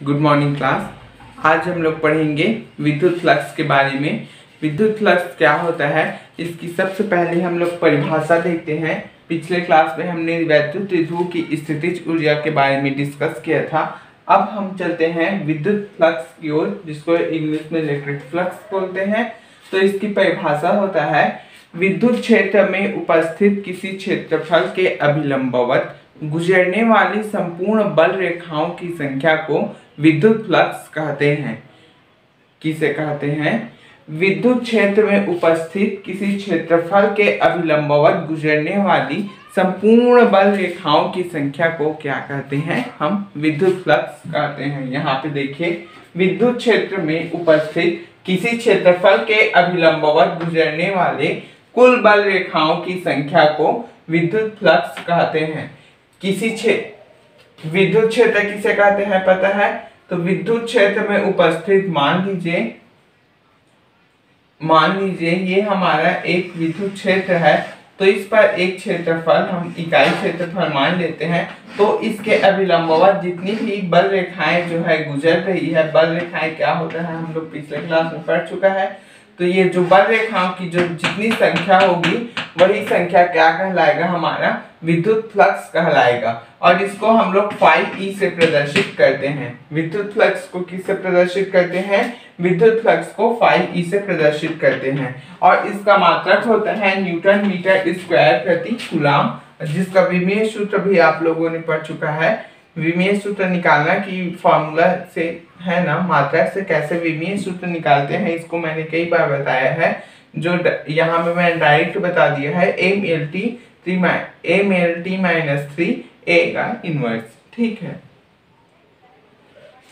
Good morning class. आज हम लोग पढ़ेंगे विद्युत फ्लक्स के बारे में। विद्युत फ्लक्स क्या होता है, इसकी सबसे पहले हम लोग परिभाषा देखते हैं। पिछले क्लास में हमने वैद्युत द्विध्रुव की स्थितिज ऊर्जा के बारे में डिस्कस किया था। अब हम चलते हैं विद्युत फ्लक्स की ओर, जिसको इंग्लिश में इलेक्ट्रिक फ्लक्स बोलते हैं। तो इसकी परिभाषा होता है, विद्युत क्षेत्र में उपस्थित किसी क्षेत्रफल के अभिलंबवत गुजरने वाली संपूर्ण बल रेखाओं की संख्या को विद्युत फ्लक्स कहते हैं। किसे कहते हैं? विद्युत क्षेत्र में उपस्थित किसी क्षेत्रफल के अभिलंबवत गुजरने वाली संपूर्ण बल रेखाओं की संख्या को क्या कहते हैं? हम विद्युत फ्लक्स कहते हैं। यहाँ पे देखिए, विद्युत क्षेत्र में उपस्थित किसी क्षेत्रफल के अभिलंबवत गुजरने वाले कुल बल रेखाओं की संख्या को विद्युत फ्लक्स कहते हैं। विद्युत क्षेत्र किसे कहते हैं पता है? तो विद्युत क्षेत्र में उपस्थित मान लीजिए ये हमारा एक विद्युत क्षेत्र है। तो इस पर एक क्षेत्रफल हम इकाई क्षेत्रफल मान लेते हैं। तो इसके अभिलंबवत जितनी भी बल रेखाएं जो है गुजर रही है, बल रेखाएं क्या होता है हम लोग पिछले क्लास में पढ़ चुका है। तो ये जो बल रेखाओं की जो जितनी संख्या होगी वही संख्या क्या कहलाएगा? हमारा विद्युत फ्लक्स कहलाएगा। और इसको हम लोग φe से प्रदर्शित करते हैं। विद्युत फ्लक्स को किससे प्रदर्शित करते हैं? विद्युत फ्लक्स को φe से प्रदर्शित करते हैं। और इसका मात्रक होता है न्यूटन मीटर स्क्वायर प्रति कूलम, जिसका विमीय सूत्र भी आप लोगों ने पढ़ चुका है। विमीय सूत्र निकालना की फॉर्मूला से है ना, मात्रक से कैसे विमीय सूत्र निकालते हैं इसको मैंने कई बार बताया है। जो यहाँ पे मैं डायरेक्ट बता दिया है, mLT माइनस 3a का इनवर्स। ठीक है,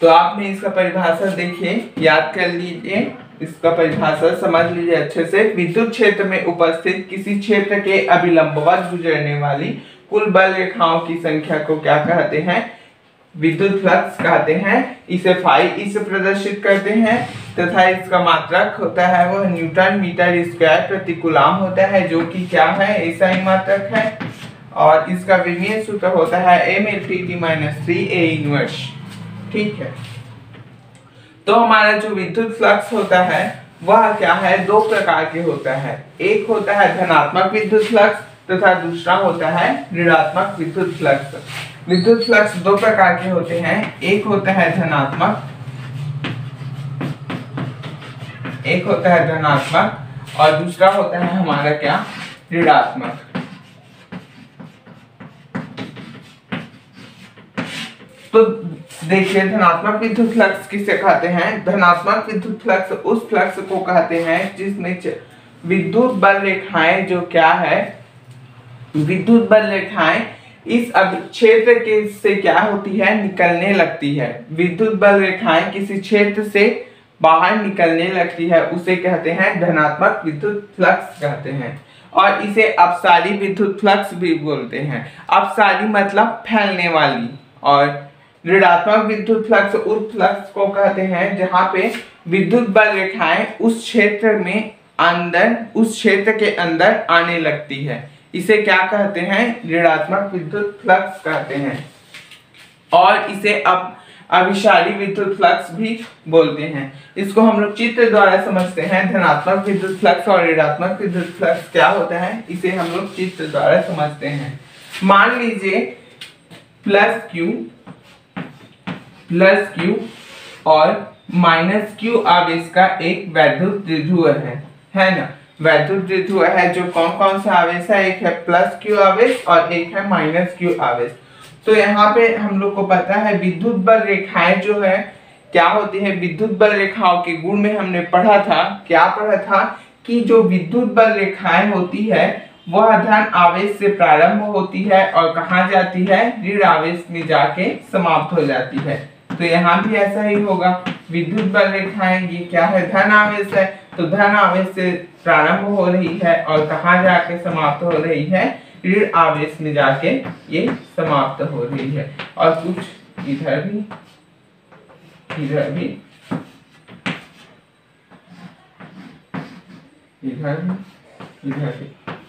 तो आपने इसका परिभाषा देखिए, याद कर लीजिए, इसका परिभाषा समझ लीजिए अच्छे से। विद्युत क्षेत्र में उपस्थित किसी क्षेत्र के अभिलंबवत गुजरने वाली कुल बल रेखाओं की संख्या को क्या कहते हैं? विद्युत फ्लक्स कहते हैं। इसे φe से प्रदर्शित करते हैं तथा इसका मात्रक होता है वह न्यूटन मीटर स्क्वायर प्रति कूलम होता है, जो कि क्या है? ऐसा ही मात्रक है। और इसका विमीय सूत्र होता है mLT माइनस 3a इनवर्स। ठीक है, तो हमारा जो विद्युत फ्लक्स होता है वह क्या है? दो प्रकार के होता है। एक होता है धनात्मक विद्युत फ्लक्स तथा दूसरा होता है ऋणात्मक विद्युत फ्लक्स। विद्युत फ्लक्स दो प्रकार के होते हैं। एक होता है धनात्मक और दूसरा होता है हमारा क्या? ऋणात्मक। तो देखिए, धनात्मक विद्युत फ्लक्स किसे कहते हैं? धनात्मक विद्युत फ्लक्स उस फ्लक्स को कहते हैं जिसमें विद्युत बल रेखाएं जो क्या है, विद्युत बल रेखाएं इस क्षेत्र के से क्या होती है? निकलने लगती है। विद्युत बल रेखाएं किसी क्षेत्र से बाहर निकलने लगती है, उसे कहते हैं धनात्मक विद्युत फ्लक्स कहते हैं। और इसे अपसारी विद्युत फ्लक्स भी बोलते हैं। अपसारी मतलब फैलने वाली। और ऋणात्मक विद्युत फ्लक्स उस फ्लक्स को कहते हैं जहां पे विद्युत बल रेखाएं उस क्षेत्र के अंदर आने लगती है। इसे क्या कहते हैं? ऋणात्मक विद्युत फ्लक्स कहते हैं। और इसे अभिसारी विद्युत फ्लक्स भी बोलते हैं। इसको हम लोग चित्र द्वारा समझते हैं। धनात्मक विद्युत फ्लक्स और ऋणात्मक विद्युत फ्लक्स क्या होता है, इसे हम लोग चित्र द्वारा समझते हैं। मान लीजिए प्लस Q और माइनस Q आवेश का एक वैद्युत द्विध्रुव है ना। वैद्युत द्विध्रुव है जो कौन सा आवेश है? एक है प्लस Q आवेश और एक है माइनस Q आवेश। तो यहाँ पे हम लोग को पता है विद्युत बल रेखाएं जो है क्या होती है? विद्युत बल रेखाओं के गुण में हमने पढ़ा था, क्या पढ़ा था कि जो विद्युत बल रेखाएं होती है वह धन आवेश से प्रारंभ होती है और कहाँ जाती है? ऋण आवेश में जाके समाप्त हो जाती है। तो यहाँ भी ऐसा ही होगा। विद्युत बल रेखाएं ये क्या है? धन आवेश है। तो धन आवेश से प्रारंभ हो रही है और कहाँ जाके समाप्त हो रही है? ऋण आवेश में जाके ये समाप्त हो रही है। और कुछ इधर भी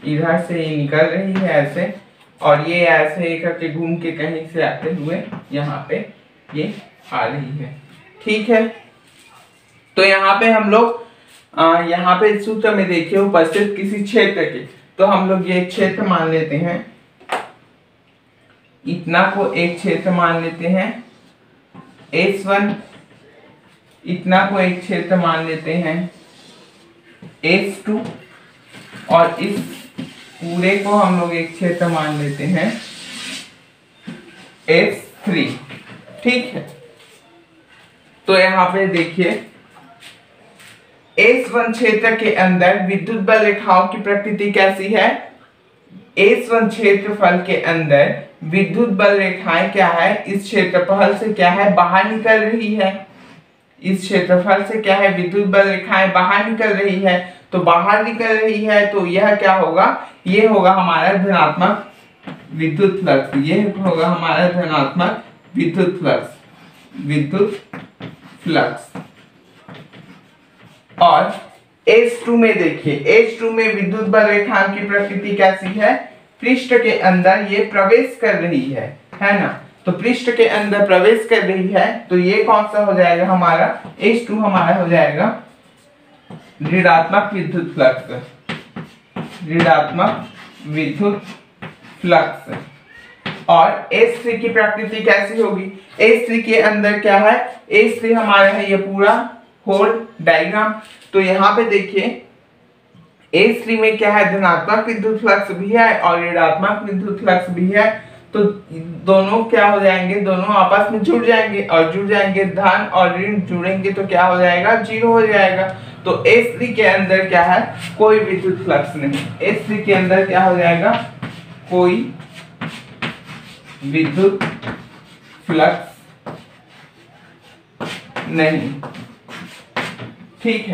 इधर से ये निकल रही है ऐसे, और ये ऐसे करके घूम के कहीं से आते हुए यहाँ पे ये आ रही है। ठीक है, तो यहाँ पे हम लोग यहाँ पे सूत्र में देखिए उपस्थित किसी क्षेत्र के, तो हम लोग ये क्षेत्र मान लेते हैं, इतना को एक क्षेत्र मान लेते हैं S1, इतना को एक क्षेत्र मान लेते हैं S2, और इस पूरे को हम लोग एक क्षेत्र मान लेते हैं S3। ठीक है, तो यहाँ पे देखिए S1 क्षेत्र के अंदर विद्युत बल रेखाओं की प्रकृति कैसी है। S1 क्षेत्रफल के अंदर विद्युत बल रेखाएं क्या है, इस क्षेत्रफल से क्या है, बाहर निकल रही है। इस क्षेत्रफल से क्या है, विद्युत बल रेखाएं बाहर निकल रही है। तो बाहर निकल रही है तो यह क्या होगा, ये होगा हमारा धनात्मक विद्युत फ्लक्स, ये होगा हमारा धनात्मक विद्युत फ्लक्स। और S2 में देखिए, S2 में विद्युत बल रेखाओं की प्रकृति कैसी है, पृष्ठ के अंदर ये प्रवेश कर रही है ना। तो पृष्ठ के अंदर प्रवेश कर रही है, तो ये कौन सा हो जाएगा हमारा, H2 हमारा हो जाएगा ऋणात्मक विद्युत फ्लक्स। और S3 की प्रकृति कैसी होगी, S3 के अंदर क्या है, S3 हमारा है ये पूरा होल डायग्राम। तो यहाँ पे देखिए S3 में क्या है, धनात्मक विद्युत फ्लक्स भी है और ऋणात्मक विद्युत फ्लक्स भी है। तो दोनों क्या हो जाएंगे, दोनों आपस में जुड़ जाएंगे, और जुड़ जाएंगे धन और ऋण जुड़ेंगे तो क्या हो जाएगा, जीरो हो जाएगा। तो S3 के अंदर क्या है, कोई विद्युत फ्लक्स नहीं, S3 के अंदर क्या हो जाएगा, कोई विद्युत फ्लक्स नहीं। ठीक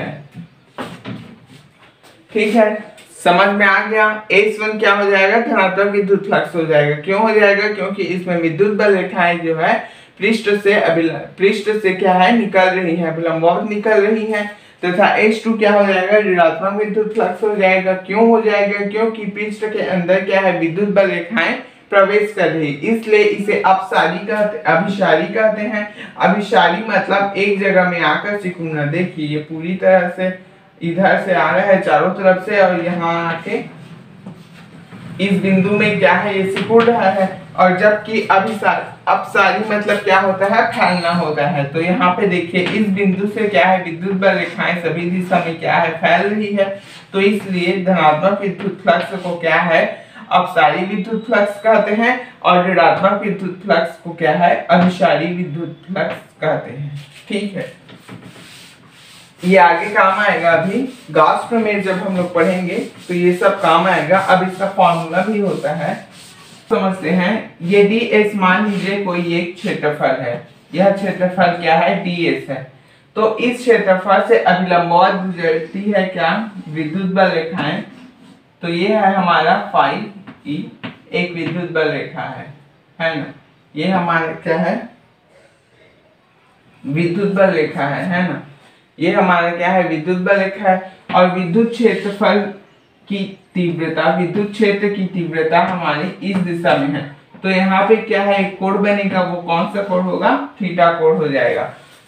है, समझ में आ गया। S1 क्या हो जाएगा, धनात्मक विद्युत फ्लक्स हो जाएगा। क्यों हो जाएगा, क्योंकि इसमें विद्युत बल रेखाएं जो है पृष्ठ से क्या है, निकल रही है, लंबवत निकल रही है। तथा H2 क्या हो जाएगा, ऋणात्मक विद्युत फ्लक्स हो जाएगा। क्यों हो जाएगा, क्योंकि पृष्ठ के अंदर क्या है, विद्युत बल रेखाएं प्रवेश कर रही, इसलिए इसे अभिसारी कहते हैं। अभिसारी मतलब एक जगह में आकर सिकुड़ना। देखिए ये पूरी तरह से इधर से आ रहा है चारों तरफ से, और यहाँ आके इस बिंदु में क्या है, ये सिकुड़ रहा है। और जबकि अपसारी मतलब क्या होता है, फैलना होता है। तो यहाँ पे देखिए इस बिंदु से क्या है, विद्युत बल रेखाएं सभी दिशा में क्या है, फैल रही है। तो इसलिए धनात्मक विद्युत फ्लक्स को क्या है, अपसारी विद्युत फ्लक्स कहते हैं, और ऋणात्मक विद्युत फ्लक्स को क्या है, अभिसारी विद्युत फ्लक्स कहते हैं। ठीक है, ये आगे काम आएगा। अभी गॉस प्रमेय जब हम लोग पढ़ेंगे तो ये सब काम आएगा। अब इसका फॉर्मूला भी होता है, समझते हैं। यदि S मान लीजिए कोई एक क्षेत्रफल है, यह क्षेत्रफल क्या है, ds है। तो इस क्षेत्रफल से अभिलंबवत गुजरती है क्या, विद्युत बल रेखाएं। तो ये है हमारा phi e, एक विद्युत बल रेखा है ना। ये हमारा क्या है, विद्युत बल रेखा है ना। ये हमारा क्या है, विद्युत बल रेखा है। और विद्युत क्षेत्रफल की तीव्रता, विद्युत क्षेत्र की तीव्रता हमारी इस दिशा में है। तो यहाँ पे क्या है, एक कोण बनेगा, वो कौन सा कोण होगा, थीटा कोण हो जाएगा।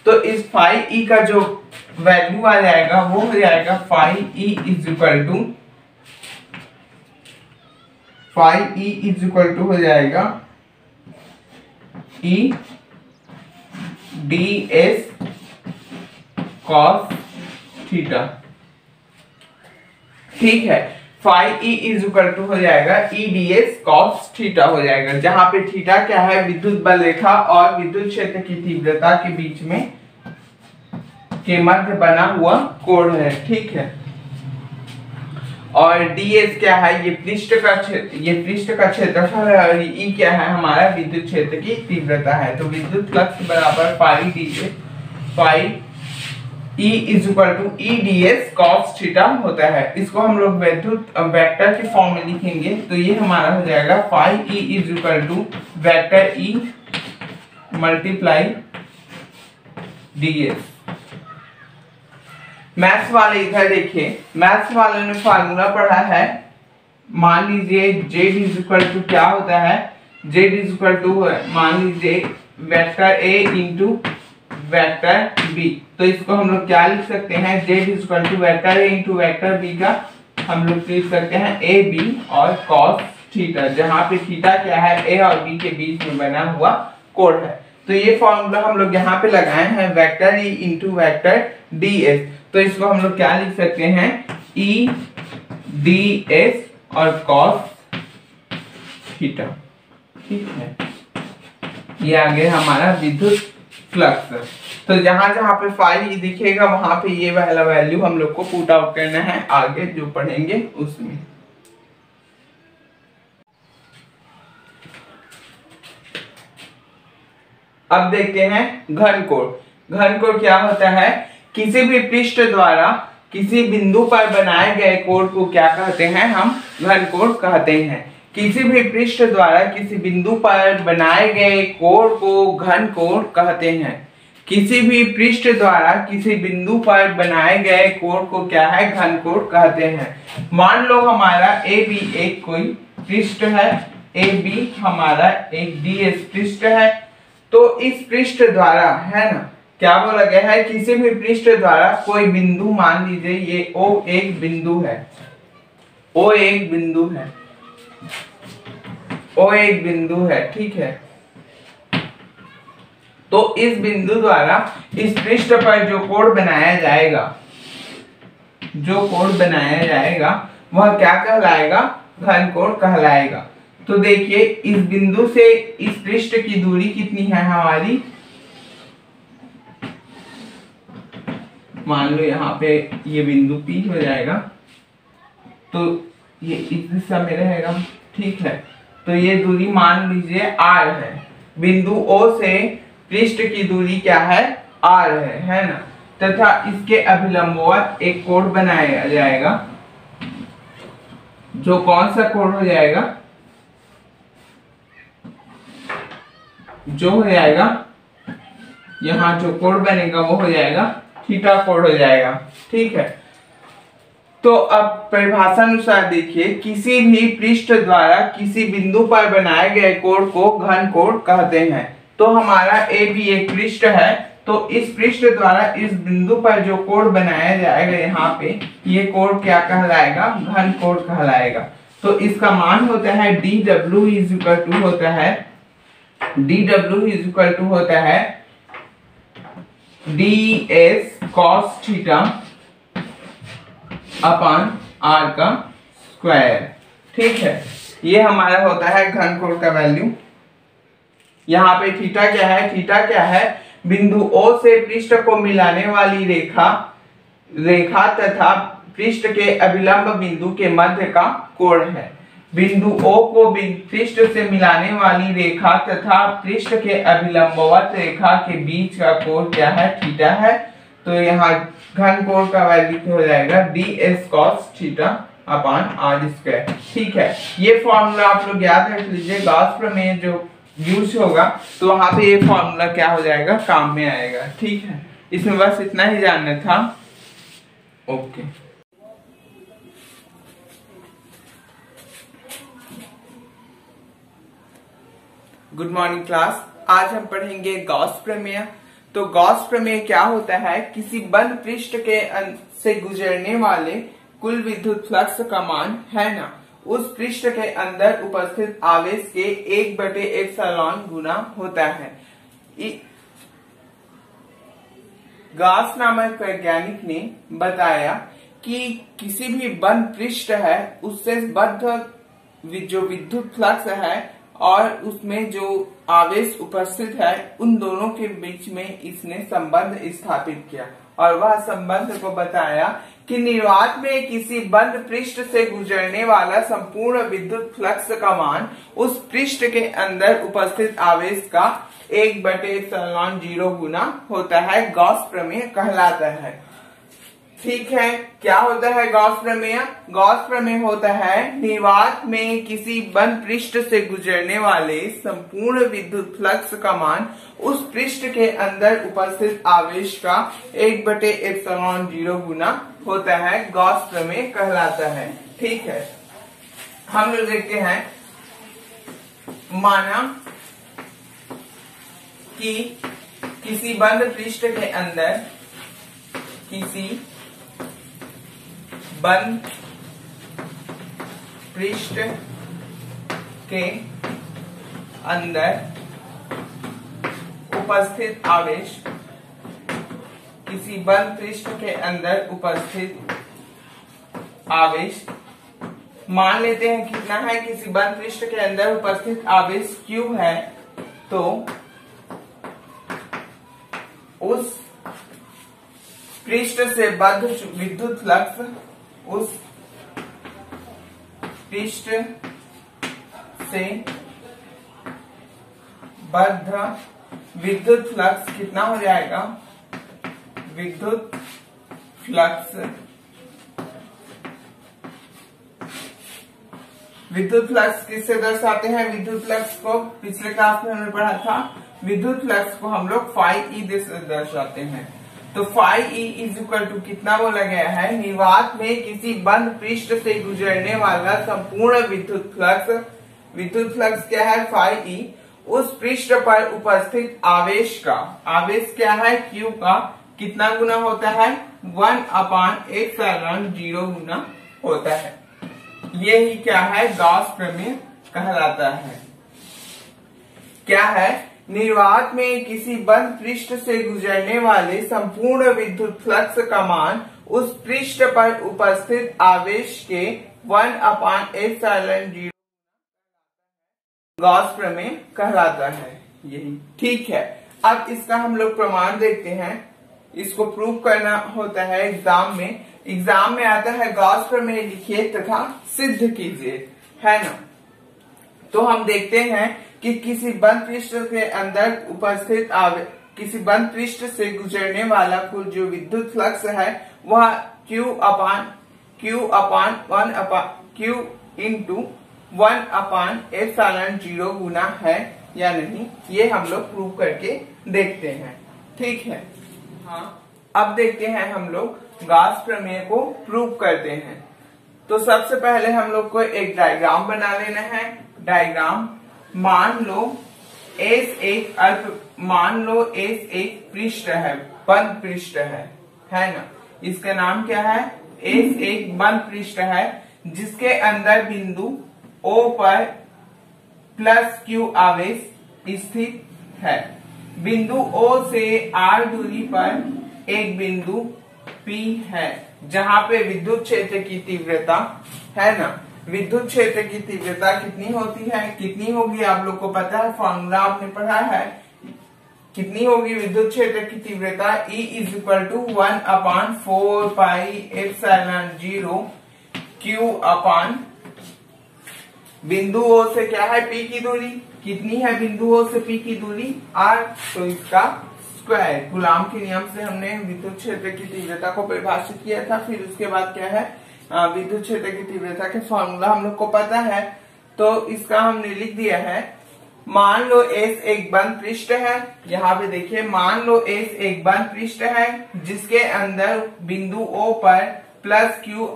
तो इस फाई ई का जो वैल्यू आ जाएगा वो हो जाएगा phi E is equal to हो जाएगा E D S cos theta. ठीक है, phi E is equal to हो जाएगा E D S cos theta हो जाएगा, जहां पे थीटा क्या है, विद्युत बल रेखा और विद्युत क्षेत्र की तीव्रता के बीच में के मध्य बना हुआ कोण है। ठीक है, और ds क्या है, ये पृष्ठ का क्षेत्रफल है, और e क्या है, हमारा विद्युत क्षेत्र की तीव्रता है। तो विद्युत फ्लक्स बराबर phi E is equal to E D S cos theta होता है। इसको हम लोग विद्युत वेक्टर के फॉर्म में लिखेंगे, तो ये हमारा हो जाएगा phi E is equal to vector E multiply ds। Maths वाले इधर देखिए, मैथ्स वाले ने फार्मूला पढ़ा है। मान लीजिए z इज इक्वल टू क्या होता है, z इज इक्वल टू मान लीजिए vector A into vector B. तो इसको हम लोग क्या लिख सकते हैं, Z is equal to vector A into vector B का हम लोग लिख सकते हैं ए बी और कॉस थीटा, जहां पे थीटा क्या है, ए और बी के बीच में बना हुआ कोण है। तो ये फॉर्मूला हम लोग यहाँ पे लगाए हैं, vector E into vector D S. तो इसको हम लोग क्या लिख सकते हैं, ई डी एस और कॉस थीटा। ठीक है, ये आगे हमारा विद्युत फ्लक्स। तो जहां जहां पे फाई दिखेगा वहां पे ये वाला वैल्यू हम लोग को पुट आउट करना है, आगे जो पढ़ेंगे उसमें। अब देखते हैं घन कोण। घन कोण क्या होता है, किसी भी पृष्ठ द्वारा किसी बिंदु पर बनाए गए कोण को क्या कहते हैं, हम घन कोण कहते हैं। किसी भी पृष्ठ द्वारा किसी बिंदु पर बनाए गए कोण को घन कोण कहते हैं। किसी भी पृष्ठ द्वारा किसी बिंदु पर बनाए गए कोण को क्या है, घन कोण कहते हैं। मान लो हमारा ए बी एक कोई पृष्ठ है, ए बी हमारा एक डीएस पृष्ठ है। तो इस पृष्ठ द्वारा है ना, क्या बोला गया है, किसी भी पृष्ठ द्वारा कोई बिंदु, मान लीजिए ये ओ एक बिंदु है, ओ एक बिंदु है, ओ एक बिंदु है, ठीक है। तो इस बिंदु द्वारा इस पृष्ठ पर जो कोण बनाया जाएगा, जो कोण बनाया जाएगा वह क्या कहलाएगा, घन कोण कहलाएगा। तो देखिए इस बिंदु से इस पृष्ठ की दूरी कितनी है हमारी, मान लो यहाँ पे ये बिंदु P हो जाएगा, तो ये इस दिशा में रहेगा, ठीक है। तो ये दूरी मान लीजिए r है, बिंदु O से पृष्ठ की दूरी क्या है, r है ना। तथा इसके अभिलंबवत एक कोण बनाया जाएगा, जो कौन सा कोण हो जाएगा, जो हो जाएगा यहाँ जो कोण बनेगा वो हो जाएगा थीटा कोण हो जाएगा, ठीक है। तो अब परिभाषा अनुसार देखिए, किसी भी पृष्ठ द्वारा किसी बिंदु पर बनाए गए कोण को घन कोण कहते हैं। तो हमारा ए बी एक पृष्ठ है, तो इस पृष्ठ द्वारा इस बिंदु पर जो कोण बनाया जाएगा यहाँ पे, ये कोण क्या कहलाएगा, घन कोण कहलाएगा। तो इसका मान होता है D W is equal to होता है, D W is equal to होता है D S cos theta upon R का स्क्वायर, ठीक है। ये हमारा होता है घन कोण का वैल्यू। यहाँ पे थीटा क्या है, थीटा क्या है, बिंदु O से पृष्ठ को मिलाने वाली रेखा तथा पृष्ठ के अभिलंब बिंदु के मध्य का कोण है। बिंदु O को पृष्ठ से मिलाने वाली रेखा तथा पृष्ठ के अभिलंबवत रेखा के बीच का कोण क्या है, थीटा है। तो यहाँ घन कोण का वैल्यू हो जाएगा D S cos theta upon R square, ठीक है। ये फॉर्मूला आप लोग याद रख लीजिए, गॉस प्रमेय जो यूज होगा तो वहां पे ये फॉर्मूला क्या हो जाएगा, काम में आएगा, ठीक है। इसमें बस इतना ही जानना था, ओके। गुड मॉर्निंग क्लास, आज हम पढ़ेंगे गॉस प्रमेय। तो गॉस प्रमेय क्या होता है, किसी बंद पृष्ठ के से गुजरने वाले कुल विद्युत फ्लक्स का मान है ना, उस पृष्ठ के अंदर उपस्थित आवेश के 1/एप्सिलॉन गुना होता है। गॉस नामक वैज्ञानिक ने बताया कि किसी भी बंद पृष्ठ है उससे बद्ध जो विद्युत फ्लक्स है और उसमें जो आवेश उपस्थित है, उन दोनों के बीच में इसने संबंध स्थापित किया और वह संबंध को बताया कि निर्वात में किसी बंद पृष्ठ से गुजरने वाला संपूर्ण विद्युत फ्लक्स का मान उस पृष्ठ के अंदर उपस्थित आवेश का 1/एप्सिलॉन 0 गुना होता है, गॉस प्रमेय कहलाता है, ठीक है। क्या होता है गॉस प्रमेय, गॉस प्रमेय होता है निर्वात में किसी बंद पृष्ठ से गुजरने वाले संपूर्ण विद्युत फ्लक्स का मान उस पृष्ठ के अंदर उपस्थित आवेश का 1/एप्सिलॉन 0 गुना होता है, गॉस प्रमेय कहलाता है, ठीक है। हम लोग देखते हैं, माना कि किसी बंद पृष्ठ के अंदर, किसी बंद पृष्ठ के अंदर उपस्थित आवेश, किसी बंद पृष्ठ के अंदर उपस्थित आवेश, मान लेते हैं कितना है, किसी बंद पृष्ठ के अंदर उपस्थित आवेश Q है, तो उस पृष्ठ से बद्ध विद्युत फ्लक्स, उस पृष्ठ से बद्ध विद्युत फ्लक्स कितना हो जाएगा, विद्युत फ्लक्स, विद्युत फ्लक्स किससे दर्शाते हैं, विद्युत फ्लक्स को पिछले क्लास में हमने पढ़ा था, विद्युत फ्लक्स को हम लोग फाई ई से दर्शाते हैं। तो phi E is equal to कितना बोला गया है, निर्वात में किसी बंद पृष्ठ से गुजरने वाला संपूर्ण विद्युत फ्लक्स क्या है, फाई ई, उस पृष्ठ पर उपस्थित आवेश का, आवेश क्या है, Q का कितना गुना होता है, 1/ε0 गुना होता है। यही क्या है, गॉस प्रमेय कहलाता है। क्या है, निर्वात में किसी बंद पृष्ठ से गुजरने वाले संपूर्ण विद्युत फ्लक्स का मान उस पृष्ठ पर उपस्थित आवेश के 1/ε0 गॉस प्रमेय कहलाता है। यही ठीक है। अब इसका हम लोग प्रमाण देखते हैं। इसको प्रूव करना होता है एग्जाम में आता है गॉस प्रमेय लिखिए तथा सिद्ध कीजिए, है ना। तो हम देखते हैं कि किसी बंद पृष्ठ के अंदर उपस्थित किसी बंद पृष्ठ से गुजरने वाला कुल जो विद्युत फ्लक्स है वह Q इंटू 1/ε0 गुना है या नहीं, ये हम लोग प्रूव करके देखते हैं। ठीक है। हाँ, अब देखते हैं हम लोग गॉस प्रमेय को प्रूव करते हैं। तो सबसे पहले हम लोग को एक डायग्राम बना लेना है। डायग्राम, मान लो S एक पृष्ठ है, बंद पृष्ठ है ना। इसका नाम क्या है, S एक बंद पृष्ठ है जिसके अंदर बिंदु O पर +Q आवेश स्थित है। बिंदु O से R दूरी पर एक बिंदु P है जहां पे विद्युत क्षेत्र की तीव्रता है ना। विद्युत क्षेत्र की तीव्रता कितनी होती है, कितनी होगी आप लोग को पता है, फॉर्मूला आपने पढ़ा है। कितनी होगी विद्युत क्षेत्र की तीव्रता, E is equal to 1/4πε0 Q upon बिंदु O से क्या है, P की दूरी कितनी है, बिंदु O से P की दूरी R, तो इसका स्क्वायर। कूलाम के नियम से हमने विद्युत क्षेत्र की तीव्रता को परिभाषित किया था। फिर उसके बाद क्या है, विद्युत क्षेत्र की तीव्रता के फॉर्मूला हम लोग को पता है, तो इसका हमने लिख दिया है। मान लो S एक बंद पृष्ठ है, यहाँ पे देखिए, मान लो S एक बंद पृष्ठ है जिसके अंदर बिंदु O पर +Q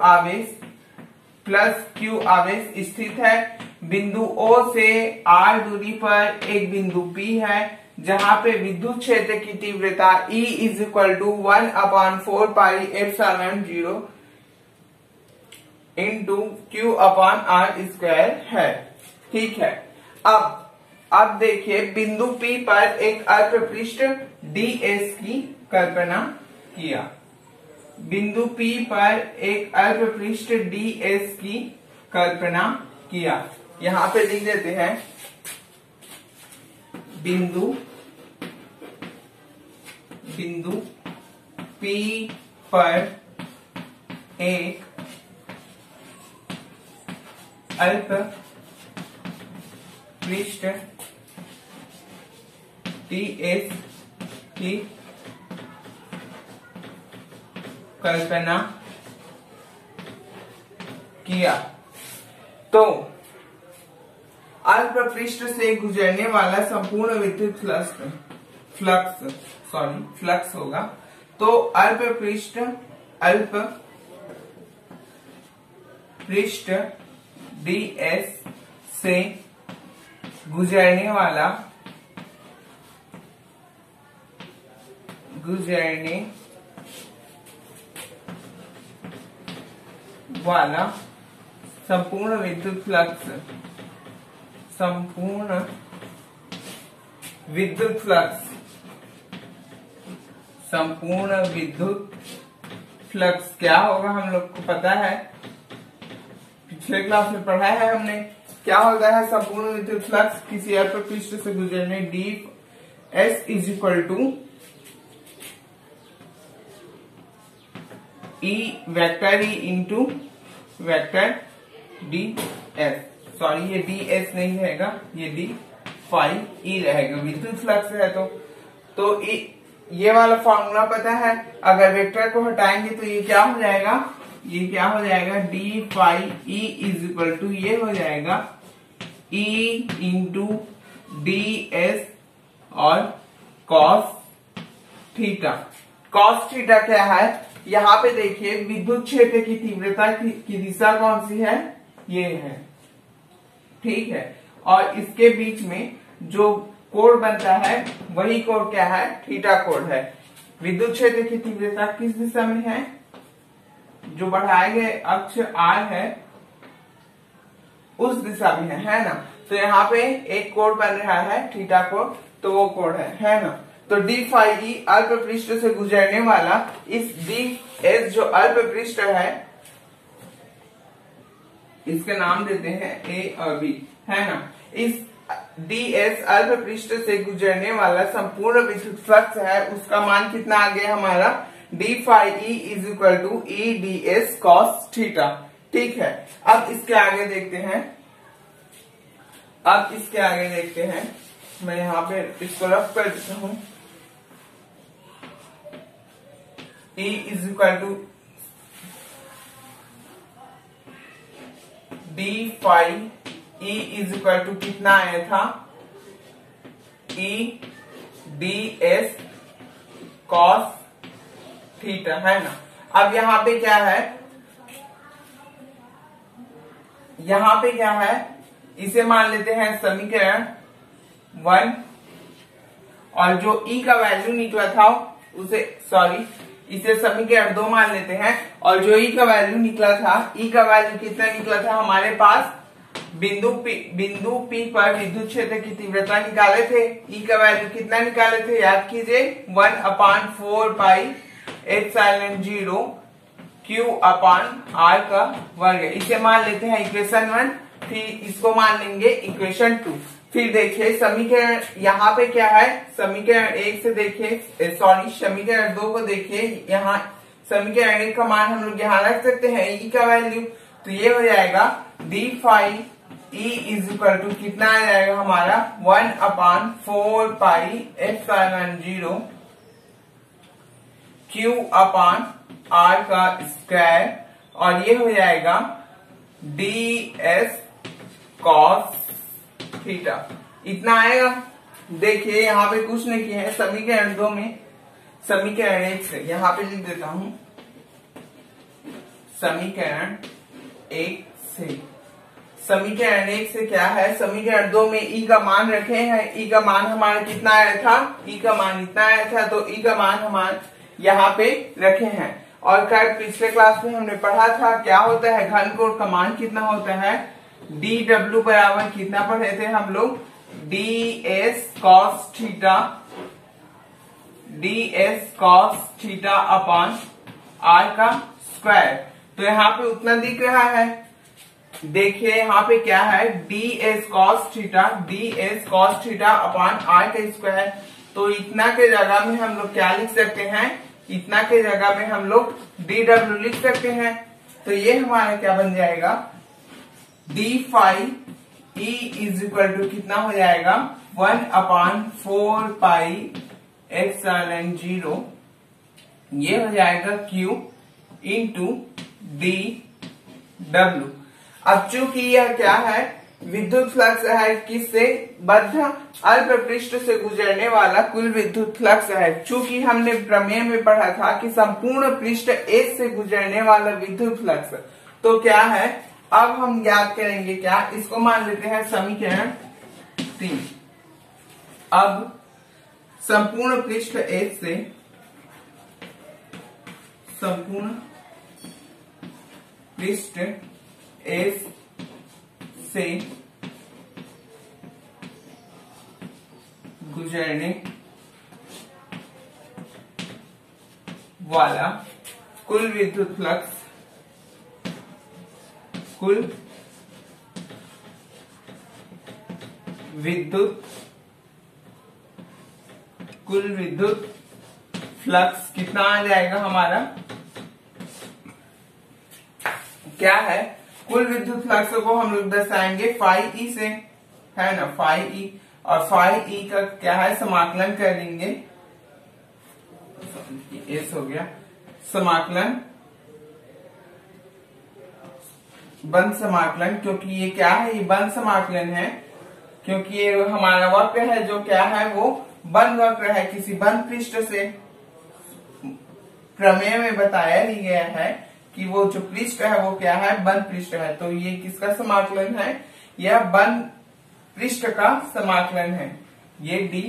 आवेश स्थित है। बिंदु O से R दूरी पर एक बिंदु P है जहां पे विद्युत क्षेत्र की तीव्रता E is equal to 1/4πε0 into Q upon R square है। ठीक है। अब देखिए, बिंदु P पर एक अल्प पृष्ठ ds की कल्पना किया। बिंदु P पर एक अल्प पृष्ठ ds की कल्पना किया। यहाँ पे लिख देते हैं, बिंदु P पर एक अल्प पृष्ठ ds की कल्पना किया। तो अल्प पृष्ठ से गुजरने वाला संपूर्ण विद्युत फ्लक्स होगा। तो अल्प पृष्ठ ds से गुजरने वाला गुजरने वाला संपूर्ण विद्युत फ्लक्स, संपूर्ण विद्युत फ्लक्स, संपूर्ण विद्युत फ्लक्स क्या होगा हम लोग को पता है, पिछले क्लास में पढ़ा है हमने। क्या होता है संपूर्ण विद्युत फ्लक्स? किसी अल्प पृष्ठ से गुजरने D S is equal to E vector E into vector D S. Sorry, ये डी एस नहीं रहेगा, ये डी फाई ई रहेगा। विद्युत फ्लक्स है तो ये वाला फॉर्मूला पता है। अगर वेक्टर को हटाएंगे तो ये क्या हो जाएगा, ये क्या हो जाएगा, D phi E is equal to ये हो जाएगा ई इंटू डी एस और कॉस थीटा। कॉस थीटा क्या है? यहाँ पे देखिए विद्युत क्षेत्र की तीव्रता की दिशा कौन सी है, ये है, ठीक है। और इसके बीच में जो कोण बनता है वही कोण क्या है, थीटा कोण है। विद्युत क्षेत्र की तीव्रता किस दिशा में है, जो बढ़ाए गए अक्ष आर है उस दिशा में है ना। तो यहाँ पे एक कोण बन रहा है थीटा कोण, तो वो कोण है ना। तो डी फाई ई अल्प पृष्ठ से गुजरने वाला इस डी एस जो अल्प पृष्ठ है, इसके नाम देते हैं ए और बी, है ना। इस डी एस अल्प पृष्ठ से गुजरने वाला संपूर्ण विद्युत फ्लक्स है, उसका मान कितना आ गया हमारा, D phi E is equal to E D S cos theta, ठीक है। अब इसके आगे देखते हैं, मैं यहाँ पे इसको रफ कर देता हूं। E is equal to D phi E is equal to कितना आया था, E D S cos theta, है ना। अब यहाँ पे क्या है, इसे मान लेते हैं समीकरण 1, और जो E का वैल्यू निकला था उसे, सॉरी, इसे समीकरण 2 मान लेते हैं। और जो E का वैल्यू निकला था, E का वैल्यू कितना निकला था हमारे पास, बिंदु P पर विद्युत क्षेत्र की तीव्रता निकाले थे। E का वैल्यू कितना निकाले थे, याद कीजिए, 1/4 pi epsilon 0 Q upon R का वर्ग। इसे मान लेते हैं इक्वेशन 1, फिर इसको मान लेंगे इक्वेशन 2। फिर देखिए समीकरण यहाँ पे क्या है, समीकरण 1 से देखिए, सॉरी समीकरण 2 को देखिए। यहाँ समीकरण 1 का मान हम लोग यहाँ रख सकते हैं E का वैल्यू, तो ये हो जाएगा D phi E is equal to कितना आ जाएगा हमारा, 1/4 pi epsilon 0 Q upon R का स्क्वायर, और ये हो जाएगा डी एस कॉस थीटा, इतना आएगा। देखिए यहाँ पे कुछ नहीं किया है, समीकरण 2 में समीकरण 1 से यहाँ पे लिख देता हूं, समीकरण 1 से क्या है, समीकरण 2 में E का मान रखे हैं। E का मान हमारा कितना आया था, E का मान इतना आया था, तो E का मान हमारे यहाँ पे रखे हैं। और कल पिछले क्लास में हमने पढ़ा था क्या होता है, घन कोण का मान कितना होता है, डी डब्ल्यू बराबर कितना पढ़े थे हम लोग, D S cos theta upon R का स्क्वायर। तो यहाँ पे उतना दिख रहा है। देखिए यहाँ पे क्या है, D S cos theta upon R का स्क्वायर। तो इतना के जगह में हम लोग क्या लिख सकते हैं, इतना के जगह में हम लोग डी डब्ल्यू लिख सकते हैं। तो ये हमारा क्या बन जाएगा, D phi E is equal to कितना हो जाएगा, 1/4 पाई एप्सिलॉन 0, ये हो जाएगा Q इंटू डी डब्ल्यू। अब चूंकि यह क्या है, विद्युत फ्लक्स है, किससे, बद्ध अल्प पृष्ठ से गुजरने वाला कुल विद्युत फ्लक्स है। चूंकि हमने प्रमेय में पढ़ा था कि संपूर्ण पृष्ठ S से गुजरने वाला विद्युत फ्लक्स, तो क्या है, अब हम याद करेंगे क्या, इसको मान लेते हैं समीकरण 3। अब संपूर्ण पृष्ठ S से संपूर्ण पृष्ठ एस से गुजरने वाला कुल विद्युत फ्लक्स कुल विद्युत फ्लक्स कितना आ जाएगा हमारा, क्या है, कुल विद्युत फ्लक्स को हम लोग दर्शाएंगे फाई ई से, है ना, फाई ई, और फाई ई का क्या है, समाकलन कर लेंगे, एस हो गया, समाकलन, बंद समाकलन, क्योंकि ये क्या है, ये बंद समाकलन है, क्योंकि ये हमारा वक्र है जो क्या है, वो बंद वक्र है, किसी बंद पृष्ठ से। प्रमेय में बताया ही गया है कि वो जो पृष्ठ है वो क्या है, बंद पृष्ठ है, तो ये किसका समाकलन है, यह बंद पृष्ठ का समाकलन है, ये डी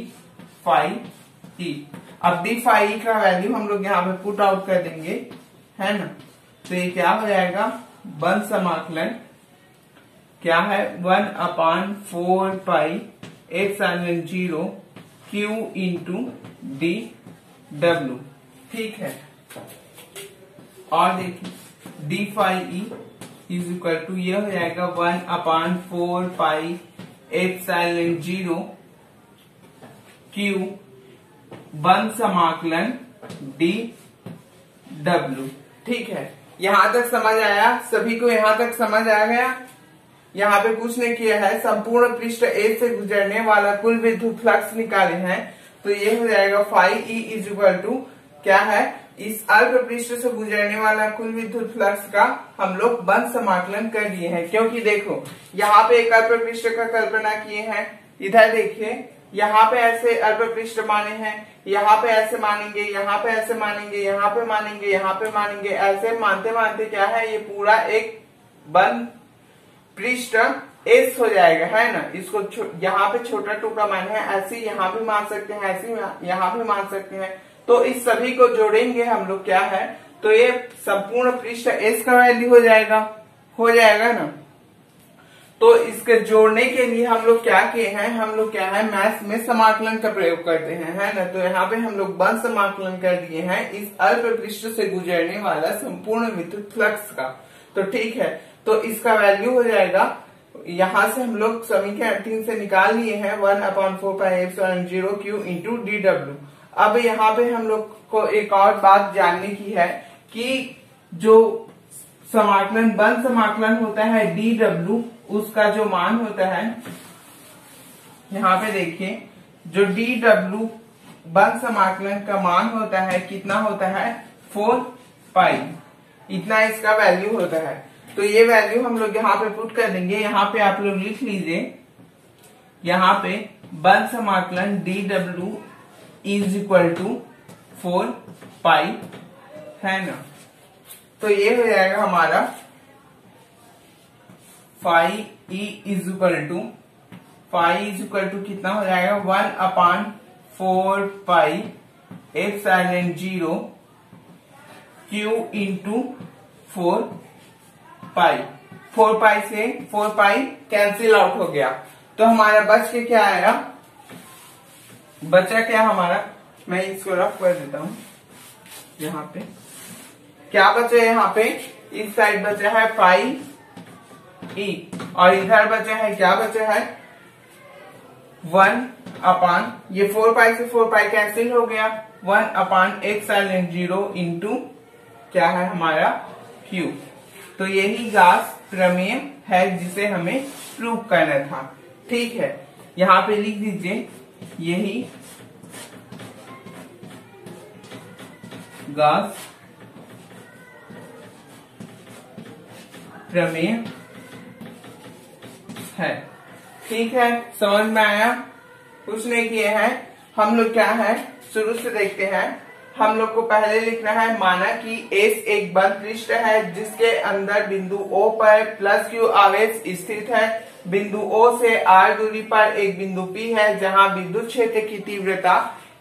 फाई ई। अब डी फाई ई का वैल्यू हम लोग यहाँ पे पुट आउट कर देंगे, है ना, तो ये क्या हो जाएगा, बंद समाकलन क्या है, 1/4 pi epsilon 0 Q into D W, ठीक है। और देखिए D phi E is equal to ये हो जाएगा 1/4 पाई एप्सिलॉन 0 क्यू बंद समाकलन डी डब्ल्यू, ठीक है। यहां तक समझ आया सभी को, यहां तक समझ आ गया। यहाँ पे कुछ ने किया है, संपूर्ण पृष्ठ ए से गुजरने वाला कुल विद्युत फ्लक्स निकाले हैं, तो ये हो जाएगा phi E is equal to क्या है, इस अल्प पृष्ठ से गुजरने वाला कुल विद्युत फ्लक्स का हम लोग बंद समाकलन कर दिए हैं, क्योंकि देखो यहाँ पे एक अल्प पृष्ठ का कल्पना किए हैं, इधर देखिए यहाँ पे ऐसे अल्प पृष्ठ माने हैं, यहाँ पे ऐसे मानेंगे, यहाँ पे ऐसे मानेंगे, यहाँ पे मानेंगे, यहाँ पे मानेंगे, ऐसे मानते मानते क्या है, ये पूरा एक बंद पृष्ठ एस हो जाएगा, है ना। इसको यहाँ पे छोटा टुकड़ा मान है, ऐसे यहाँ भी मान सकते हैं, ऐसे यहाँ भी मान सकते हैं, तो इस सभी को जोड़ेंगे हम लोग क्या है, तो ये संपूर्ण पृष्ठ एस का वैल्यू हो जाएगा ना। तो इसके जोड़ने के लिए हम लोग क्या किए हैं, हम लोग क्या है, मैथ्स में समाकलन का प्रयोग करते हैं, है ना। तो यहाँ पे हम लोग बंद समाकलन कर दिए हैं इस अल्प पृष्ठ से गुजरने वाला संपूर्ण विद्युत फ्लक्स का, तो ठीक है। तो इसका वैल्यू हो जाएगा, यहाँ से हम लोग समीकरण 3 से निकाल लिए हैं 1/4 pi epsilon 0 Q into D W. अब यहाँ पे हम लोग को एक और बात जानने की है कि जो समाकलन बंद समाकलन होता है डी डब्ल्यू, उसका जो मान होता है, यहाँ पे देखिए जो डी डब्ल्यू बंद समाकलन का मान होता है कितना होता है, 4 पाई, इतना इसका वैल्यू होता है। तो ये वैल्यू हम लोग यहाँ पे पुट कर देंगे, यहाँ पे आप लोग लिख लीजिए, यहाँ पे बंद समाकलन D W is equal to 4 pi, है ना। तो ये हो जाएगा हमारा phi E is equal to कितना हो जाएगा, 1/4 pi epsilon 0 Q into 4 pi. 4 pi से 4 पाई कैंसिल आउट हो गया, तो हमारा बच के क्या आया, बचा क्या हमारा, मैं इसको रफ कर देता हूं, यहाँ पे क्या बचा, यहाँ पे इस साइड बचा है पाई ई, और इधर बचा है, क्या बचा है, 1 ये 4 पाई से 4 पाई कैंसिल हो गया, 1/एप्सिलॉन 0 इंटू क्या है हमारा क्यू। तो यही गाउस प्रमेय है जिसे हमें प्रूव करना था, ठीक है। यहाँ पे लिख दीजिए, यही गाउस प्रमेय है, ठीक है। समझ में आया, कुछ नहीं किए हैं हम लोग, क्या है शुरू से देखते हैं। हम लोग को पहले लिखना है, माना कि एस एक बंद पृष्ठ है जिसके अंदर बिंदु O पर प्लस Q आवेश स्थित है। बिंदु O से R दूरी पर एक बिंदु P है जहां विद्युत क्षेत्र की तीव्रता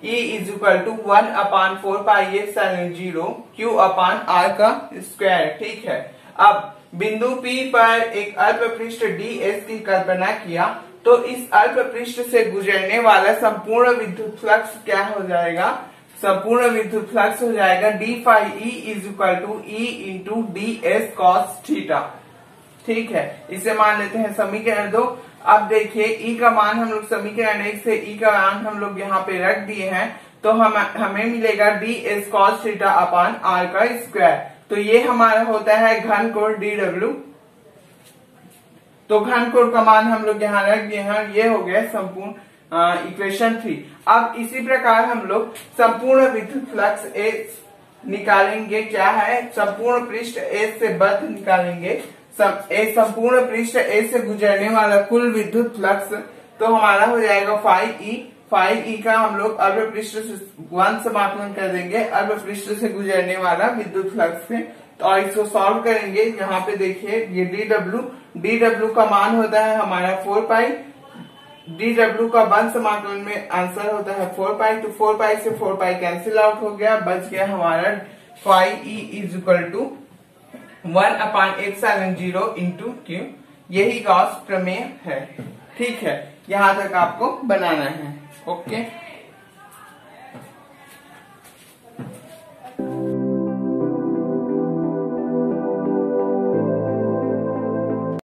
E is equal to 1/4πε0 Q/r का स्क्वायर। ठीक है, अब बिंदु P पर एक अल्प पृष्ठ ds की कल्पना किया तो इस अल्प पृष्ठ से गुजरने वाला संपूर्ण विद्युत फ्लक्स क्या हो जाएगा? संपूर्ण विद्युत फ्लक्स हो जाएगा d phi E is equal to E into ds cos theta. ठीक है, इसे मान लेते हैं समीकरण 2। अब देखिए E का मान हम लोग समीकरण 1 से E का मान हम लोग यहाँ पे रख दिए हैं, तो हमें मिलेगा ds cos theta upon r का स्क्वायर। तो ये हमारा होता है घन कोण dw। तो घन कोण का मान हम लोग यहाँ रख दिए हैं, ये हो गया संपूर्ण इक्वेशन 3। अब इसी प्रकार हम लोग संपूर्ण विद्युत फ्लक्स A निकालेंगे। क्या है? संपूर्ण पृष्ठ A से बद्ध निकालेंगे। संपूर्ण पृष्ठ A से गुजरने वाला कुल विद्युत फ्लक्स तो हमारा हो जाएगा फाई ई का हम लोग अल्प पृष्ठ से 1 समाकलन कर देंगे अल्प पृष्ठ से गुजरने वाला विद्युत फ्लक्स से। तो इसको सॉल्व करेंगे। यहाँ पे देखिए ये dw का मान होता है हमारा 4 पाई, dw का 1 समाकलन में आंसर होता है 4 पाई। तो 4 पाई से 4 पाई कैंसिल आउट हो गया, बच गया हमारा phi E is equal to 1/ε0 into Q। यही गॉस प्रमेय है। ठीक है, यहाँ तक आपको बनाना है। ओके।